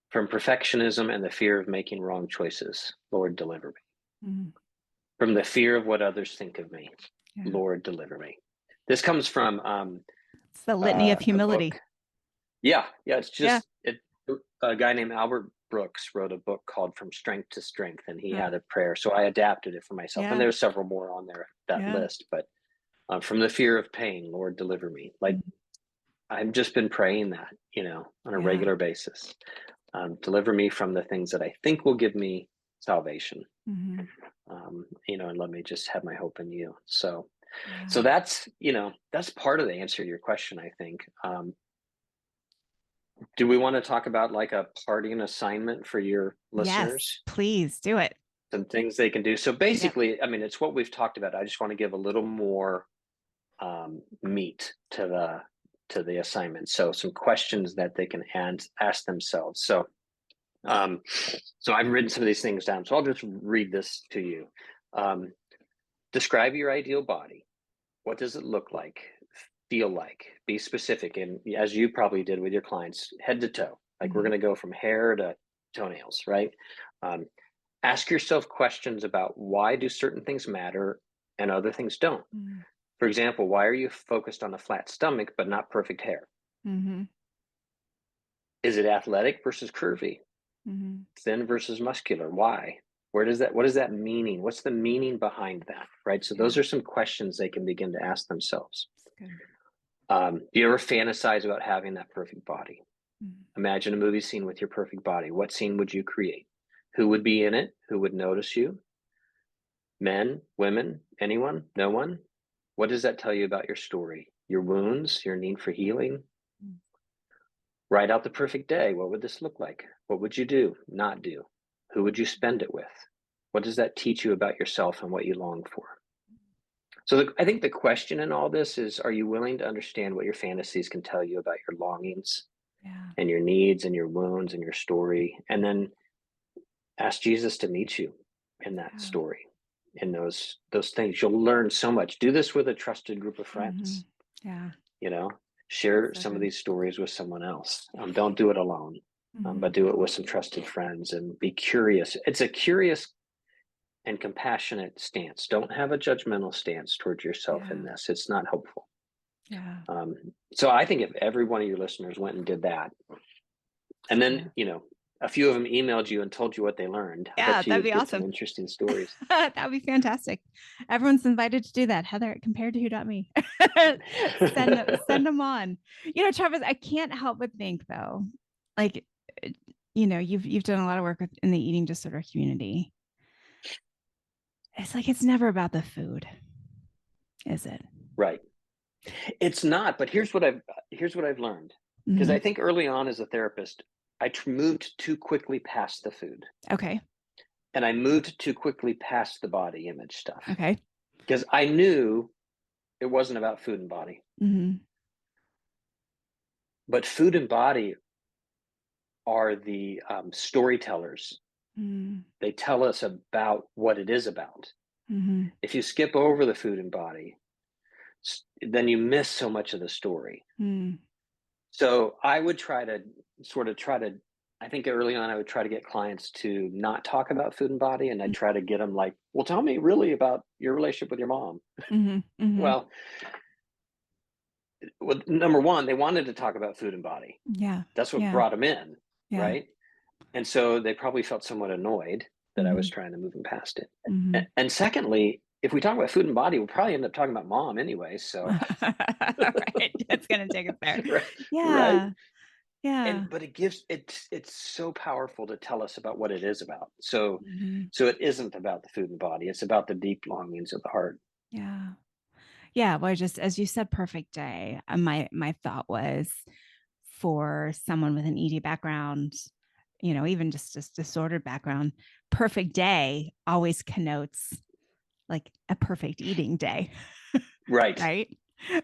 [SPEAKER 2] From perfectionism and the fear of making wrong choices, Lord, deliver me.
[SPEAKER 1] Mhm.
[SPEAKER 2] From the fear of what others think of me,
[SPEAKER 1] Yeah.
[SPEAKER 2] Lord, deliver me. This comes from
[SPEAKER 1] It's the litany of
[SPEAKER 2] a book.
[SPEAKER 1] humility.
[SPEAKER 2] Yeah, it's
[SPEAKER 1] Yeah.
[SPEAKER 2] just a guy named Albert Brooks wrote a book called From Strength to Strength, and he
[SPEAKER 1] Huh.
[SPEAKER 2] had a prayer. So I adapted it for myself, and
[SPEAKER 1] Yeah.
[SPEAKER 2] there's several more on there that
[SPEAKER 1] Yeah.
[SPEAKER 2] list. But from the fear of pain, Lord, deliver me. Like
[SPEAKER 1] Mhm.
[SPEAKER 2] I've just been praying that, on a
[SPEAKER 1] Yeah.
[SPEAKER 2] regular basis. Deliver me from the things that I think will give me salvation,
[SPEAKER 1] Mhm.
[SPEAKER 2] and let me just have my hope in you. So
[SPEAKER 1] Yeah.
[SPEAKER 2] that's part of the answer to your question, I think. Do we want to talk about like a parting assignment for your
[SPEAKER 1] Yes.
[SPEAKER 2] listeners?
[SPEAKER 1] Please do it.
[SPEAKER 2] Some things they can do. So
[SPEAKER 1] Yep.
[SPEAKER 2] basically, I mean, it's what we've talked about. I just want to give a little more meat to the assignment. So some questions that they can ask themselves. Um, so I've written some of these things down. So I'll just read this to you. Um, Describe your ideal body. What does it look like? Feel like? Be specific. And as you probably did with your clients, head to toe. Like we're
[SPEAKER 1] Mhm.
[SPEAKER 2] going to go from hair to toenails, right? Um, Ask yourself questions about why do certain things matter and other things don't.
[SPEAKER 1] Mhm.
[SPEAKER 2] For example, why are you focused on a flat stomach but not perfect hair?
[SPEAKER 1] Mhm.
[SPEAKER 2] Is it athletic versus curvy?
[SPEAKER 1] Mhm.
[SPEAKER 2] Thin versus muscular? Why? What is that meaning? What's the meaning behind that? Right. So
[SPEAKER 1] Yeah.
[SPEAKER 2] those are some questions they can begin to ask themselves.
[SPEAKER 1] That's good.
[SPEAKER 2] Do you ever fantasize about having that perfect body?
[SPEAKER 1] Mhm.
[SPEAKER 2] Imagine a movie scene with your perfect body. What scene would you create? Who would be in it? Who would notice you? Men, women, anyone? No one? What does that tell you about your story? Your wounds, your need for healing?
[SPEAKER 1] Mhm.
[SPEAKER 2] Write out the perfect day. What would this look like? What would you do? Not do? Who would you spend it with? What does that teach you about yourself and what you long for? So I think the question in all this is, are you willing to understand what your fantasies can tell you about your longings
[SPEAKER 1] Yeah.
[SPEAKER 2] and your needs and your wounds and your story? And then ask Jesus to meet you in that
[SPEAKER 1] Yeah.
[SPEAKER 2] story, in those things. You'll learn so much. Do this with a trusted group of
[SPEAKER 1] Mhm.
[SPEAKER 2] friends,
[SPEAKER 1] Yeah.
[SPEAKER 2] you know, share
[SPEAKER 1] So
[SPEAKER 2] some of
[SPEAKER 1] good.
[SPEAKER 2] these stories with someone else. Don't do it alone, but
[SPEAKER 1] Mhm.
[SPEAKER 2] do it with some trusted friends and be curious. It's a curious and compassionate stance. Don't have a judgmental stance towards yourself in
[SPEAKER 1] Yeah.
[SPEAKER 2] this. It's not helpful.
[SPEAKER 1] Yeah.
[SPEAKER 2] Um, so I think if every one of your listeners went and did that, and then,
[SPEAKER 1] Yeah.
[SPEAKER 2] a few of them emailed you and told you what they learned, I
[SPEAKER 1] Yeah.
[SPEAKER 2] bet you
[SPEAKER 1] That'd
[SPEAKER 2] would
[SPEAKER 1] be
[SPEAKER 2] get some
[SPEAKER 1] awesome.
[SPEAKER 2] interesting stories.
[SPEAKER 1] That'd be fantastic. Everyone's invited to do that. Heather at compared to who.me. Send them on. Travis, I can't help but think though, like, you've done a lot of work in the eating disorder community. It's like it's never about the food, is it?
[SPEAKER 2] Right. It's not, but here's what I've learned. Because
[SPEAKER 1] Hmm.
[SPEAKER 2] I think early on as a therapist, I moved too quickly past the food,
[SPEAKER 1] Okay.
[SPEAKER 2] and I moved too quickly past the body image stuff
[SPEAKER 1] Okay.
[SPEAKER 2] because I knew it wasn't about food and body.
[SPEAKER 1] Hmm.
[SPEAKER 2] But food and body are the storytellers.
[SPEAKER 1] Mm.
[SPEAKER 2] They tell us about what it is about.
[SPEAKER 1] Mhm.
[SPEAKER 2] If you skip over the food and body, then you miss so much of the story.
[SPEAKER 1] Mm.
[SPEAKER 2] So I would try to I think early on I would try to get clients to not talk about food and body, and I'd try to get them like, "Well, tell me really about your relationship with your mom."
[SPEAKER 1] Mhm. Mhm.
[SPEAKER 2] Well, number one, they wanted to talk about food and body.
[SPEAKER 1] Yeah.
[SPEAKER 2] That's what
[SPEAKER 1] Yeah.
[SPEAKER 2] brought them in,
[SPEAKER 1] Yeah.
[SPEAKER 2] right? And so they probably felt somewhat annoyed that I was
[SPEAKER 1] Mhm.
[SPEAKER 2] trying to move them past it.
[SPEAKER 1] Mhm.
[SPEAKER 2] And secondly, if we talk about food and body, we'll probably end up talking about mom anyway. So,
[SPEAKER 1] Right. It's gonna take us there.
[SPEAKER 2] right, right.
[SPEAKER 1] Yeah.
[SPEAKER 2] And
[SPEAKER 1] Yeah.
[SPEAKER 2] but it's so powerful to tell us about what it is about. So,
[SPEAKER 1] Mhm.
[SPEAKER 2] so it isn't about the food and body. It's about the deep longings of the heart.
[SPEAKER 1] Yeah. Yeah. Well, I just as you said, perfect day. My thought was for someone with an ED background, even just a disordered background, perfect day always connotes like a perfect eating day,
[SPEAKER 2] Right.
[SPEAKER 1] right?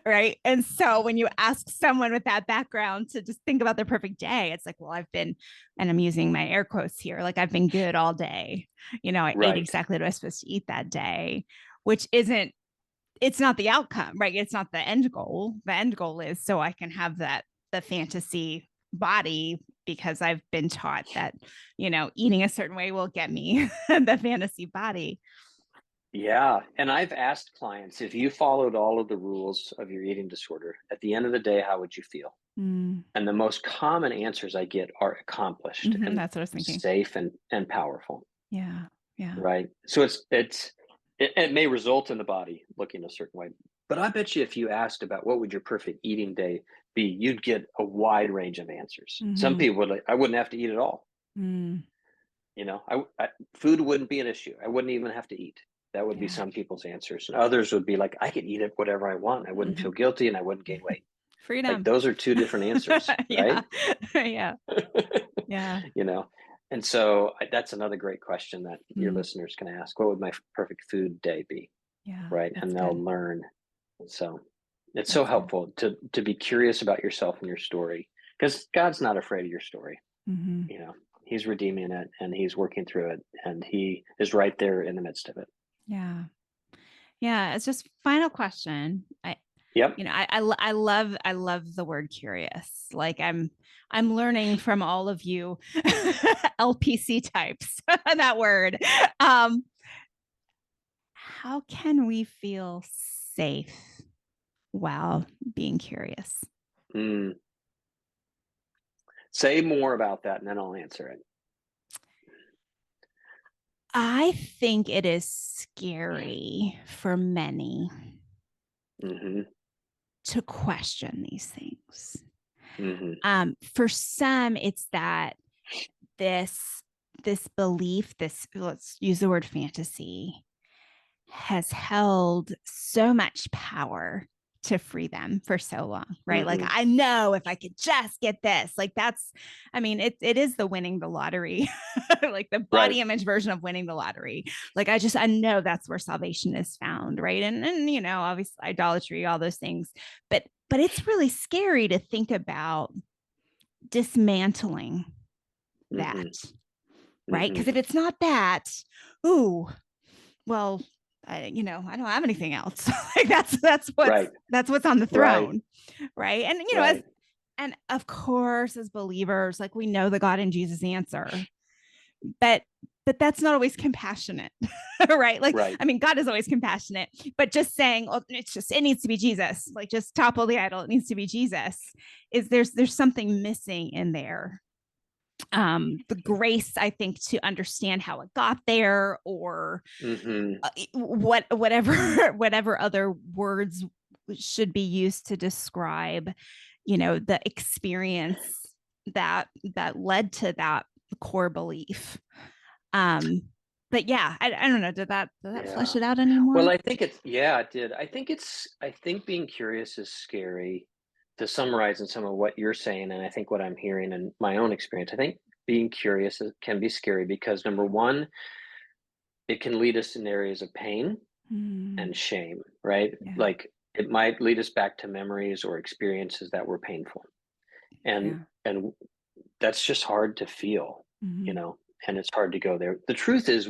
[SPEAKER 1] Right. And so when you ask someone with that background to just think about their perfect day, it's like, well, and I'm using my air quotes here, like I've been good all day. I ate
[SPEAKER 2] Right.
[SPEAKER 1] exactly what I was supposed to eat that day, which isn't, it's not the outcome, right? It's not the end goal. The end goal is so I can have the fantasy body because I've been taught that, eating a certain way will get me the fantasy body.
[SPEAKER 2] Yeah. And I've asked clients, if you followed all of the rules of your eating disorder, at the end of the day, how would you feel?
[SPEAKER 1] Mm,
[SPEAKER 2] And the most common answers I get are accomplished and
[SPEAKER 1] that's what I was thinking.
[SPEAKER 2] safe and powerful.
[SPEAKER 1] Yeah. Yeah.
[SPEAKER 2] Right. So it may result in the body looking a certain way. But I bet you if you asked about what would your perfect eating day be, you'd get a wide range of answers. Some
[SPEAKER 1] Mm-hmm.
[SPEAKER 2] people would like, I wouldn't have to eat at all.
[SPEAKER 1] Mm,
[SPEAKER 2] Food wouldn't be an issue. I wouldn't even have to eat. That would be
[SPEAKER 1] yeah.
[SPEAKER 2] some people's answers. And others would be like, I could eat it whatever I want. I wouldn't
[SPEAKER 1] Mm-hmm.
[SPEAKER 2] feel guilty and I wouldn't gain weight. Like
[SPEAKER 1] Freedom.
[SPEAKER 2] those are two different answers, right?
[SPEAKER 1] Yeah. Yeah. Yeah.
[SPEAKER 2] you know and so that's another great question that your
[SPEAKER 1] Mm,
[SPEAKER 2] listeners can ask. What would my perfect food day be?
[SPEAKER 1] yeah.
[SPEAKER 2] Right,
[SPEAKER 1] That's
[SPEAKER 2] and
[SPEAKER 1] good.
[SPEAKER 2] they'll learn. So it's so
[SPEAKER 1] That's good.
[SPEAKER 2] helpful to be curious about yourself and your story, because God's not afraid of your story.
[SPEAKER 1] Mm-hmm.
[SPEAKER 2] you know he's redeeming it and he's working through it, and he is right there in the midst of it.
[SPEAKER 1] Yeah. Yeah. It's just final question.
[SPEAKER 2] Yep.
[SPEAKER 1] I love the word curious. Like I'm learning from all of you LPC types that word. Um, how can we feel safe while being curious?
[SPEAKER 2] mm. Say more about that and then I'll answer it.
[SPEAKER 1] I think it is scary for many
[SPEAKER 2] Hmm.
[SPEAKER 1] to question these things.
[SPEAKER 2] Hmm.
[SPEAKER 1] For some, it's that this this belief, this, let's use the word fantasy, has held so much power to free them for so long, right? Like,
[SPEAKER 2] Hmm.
[SPEAKER 1] I know if I could just get this, like that's, I mean, it is the winning the lottery, like the
[SPEAKER 2] Right.
[SPEAKER 1] body image version of winning the lottery. Like, I know that's where salvation is found, right? And obviously idolatry, all those things, but it's really scary to think about dismantling that,
[SPEAKER 2] Hmm.
[SPEAKER 1] right?
[SPEAKER 2] Hmm.
[SPEAKER 1] Because if it's not that, ooh, well, I don't have anything else. Like
[SPEAKER 2] Right.
[SPEAKER 1] that's what's on the
[SPEAKER 2] Right.
[SPEAKER 1] throne, right? And
[SPEAKER 2] Right.
[SPEAKER 1] and of course, as believers, like we know the God and Jesus answer, but that's not always compassionate, right? Like,
[SPEAKER 2] Right.
[SPEAKER 1] I mean, God is always compassionate, but just saying, oh, it needs to be Jesus, like just topple the idol, it needs to be Jesus, is there's something missing in there. The grace, I think, to understand how it got there, or
[SPEAKER 2] Hmm.
[SPEAKER 1] whatever whatever other words should be used to describe the experience that led to that core belief. um but yeah, I don't know, did that flesh
[SPEAKER 2] Yeah.
[SPEAKER 1] it out anymore?
[SPEAKER 2] Well, I think yeah, it did. I think being curious is scary. To summarize in some of what you're saying, and I think what I'm hearing in my own experience, I think being curious can be scary because number one, it can lead us in areas of pain
[SPEAKER 1] Mm,
[SPEAKER 2] and shame, right?
[SPEAKER 1] yeah.
[SPEAKER 2] Like it might lead us back to memories or experiences that were painful. And
[SPEAKER 1] Yeah.
[SPEAKER 2] and that's just hard to feel,
[SPEAKER 1] Hmm.
[SPEAKER 2] and it's hard to go there. The truth is,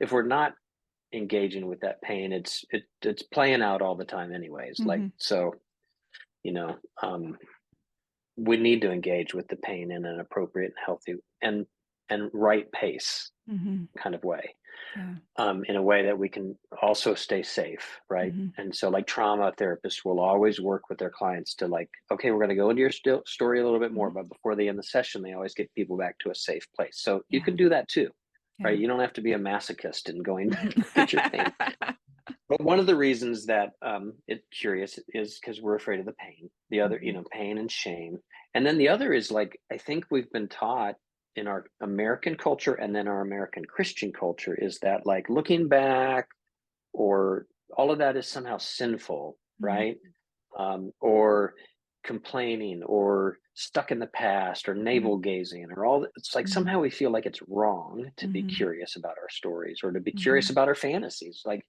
[SPEAKER 2] if we're not engaging with that pain. It's playing out all the time anyways. Like, so, you know, we need to engage with the pain in an appropriate, healthy, and right pace kind of way.
[SPEAKER 1] Yeah.
[SPEAKER 2] In a way that we can also stay safe, right? And so, like, trauma therapists will always work with their clients to, like, okay, we're going to go into your story a little bit more, but before they end the session, they always get people back to a safe place. So you can do that too, right? You don't have to be a masochist in going to get your pain. But one of the reasons that it's curious is because we're afraid of the pain. The other, pain and shame. And then the other is, like, I think we've been taught in our American culture and then our American Christian culture is that, like, looking back or all of that is somehow sinful, right? Or complaining or stuck in the past or navel gazing or all that. It's like somehow we feel like it's wrong to be curious about our stories or to be curious about our fantasies. Like,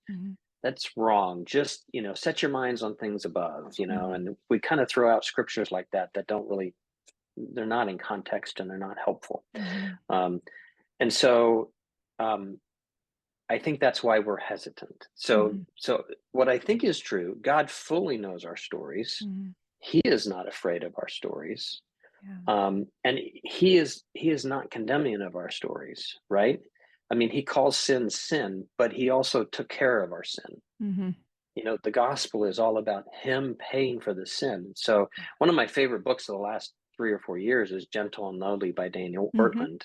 [SPEAKER 2] that's wrong. Just, set your minds on things above, and we kind of throw out scriptures like that don't really, they're not in context and they're not helpful. And so I think that's why we're hesitant. So what I think is true, God fully knows our stories. He is not afraid of our stories. And he is not condemning of our stories, right? I mean, he calls sin, but he also took care of our sin. The gospel is all about him paying for the sin. So one of my favorite books of the last 3 or 4 years is Gentle and Lowly by Daniel Ortland.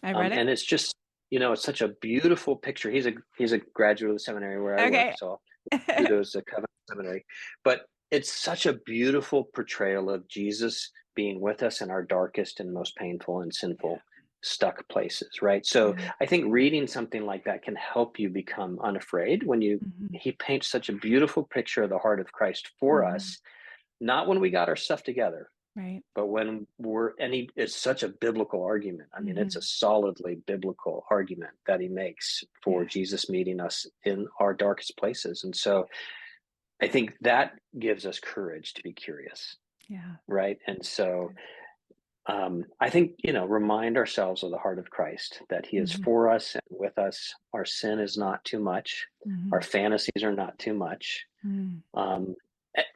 [SPEAKER 1] I read it.
[SPEAKER 2] And it's just, it's such a beautiful picture. He's a graduate of the seminary where I work, so kudos to Covenant Seminary. But it's such a beautiful portrayal of Jesus being with us in our darkest and most painful and sinful stuck places, right? So I think reading something like that can help you become unafraid when he paints such a beautiful picture of the heart of Christ for us, not when we got our stuff together,
[SPEAKER 1] right?
[SPEAKER 2] But when it's such a biblical argument. I mean, it's a solidly biblical argument that he makes for Jesus meeting us in our darkest places. And so I think that gives us courage to be curious.
[SPEAKER 1] Yeah.
[SPEAKER 2] Right. And so I think, remind ourselves of the heart of Christ, that he is for us and with us. Our sin is not too much. Our fantasies are not too much.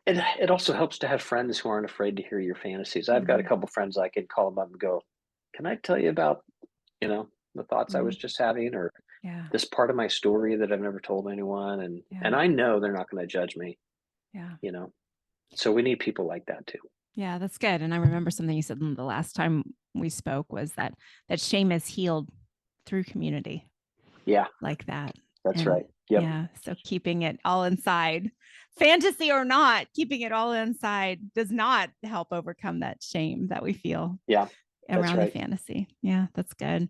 [SPEAKER 2] It also helps to have friends who aren't afraid to hear your fantasies. I've got a couple friends I can call them up and go, can I tell you about, the thoughts I was just having, or this part of my story that I've never told anyone. And I know they're not going to judge me. So we need people like that too.
[SPEAKER 1] Yeah, that's good. And I remember something you said the last time we spoke was that shame is healed through community.
[SPEAKER 2] Yeah.
[SPEAKER 1] Like that.
[SPEAKER 2] That's right. Yep.
[SPEAKER 1] Yeah. So keeping it all inside, fantasy or not, keeping it all inside does not help overcome that shame that we feel. Around the fantasy. Yeah, that's good.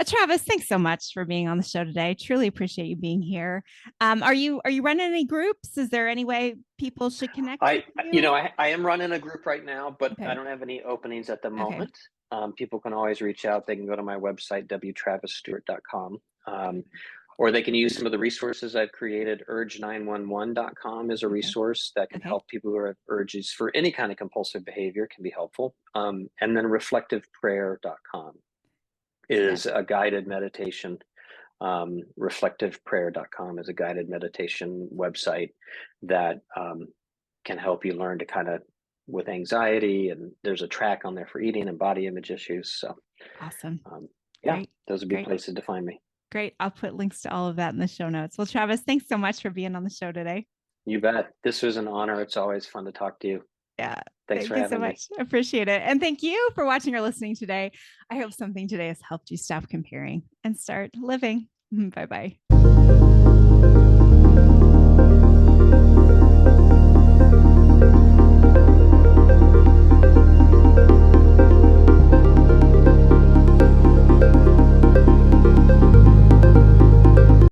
[SPEAKER 1] Travis, thanks so much for being on the show today. Truly appreciate you being here. Are you running any groups? Is there any way people should connect with you?
[SPEAKER 2] I am running a group right now, but I don't have any openings at the moment. People can always reach out. They can go to my website, wtravisstewart.com. Or they can use some of the resources I've created. Urge911.com is a resource that can help people who have urges for any kind of compulsive behavior, can be helpful. And then reflectiveprayer.com is a guided meditation. Reflectiveprayer.com is a guided meditation website that can help you learn to kind of with anxiety. And there's a track on there for eating and body image issues. So
[SPEAKER 1] awesome.
[SPEAKER 2] Those would be places to find me.
[SPEAKER 1] Great. I'll put links to all of that in the show notes. Well, Travis, thanks so much for being on the show today.
[SPEAKER 2] You bet. This was an honor. It's always fun to talk to you.
[SPEAKER 1] Yeah.
[SPEAKER 2] Thanks for having me.
[SPEAKER 1] Thank you so much. Appreciate it. And thank you for watching or listening today. I hope something today has helped you stop comparing and start living. Bye-bye.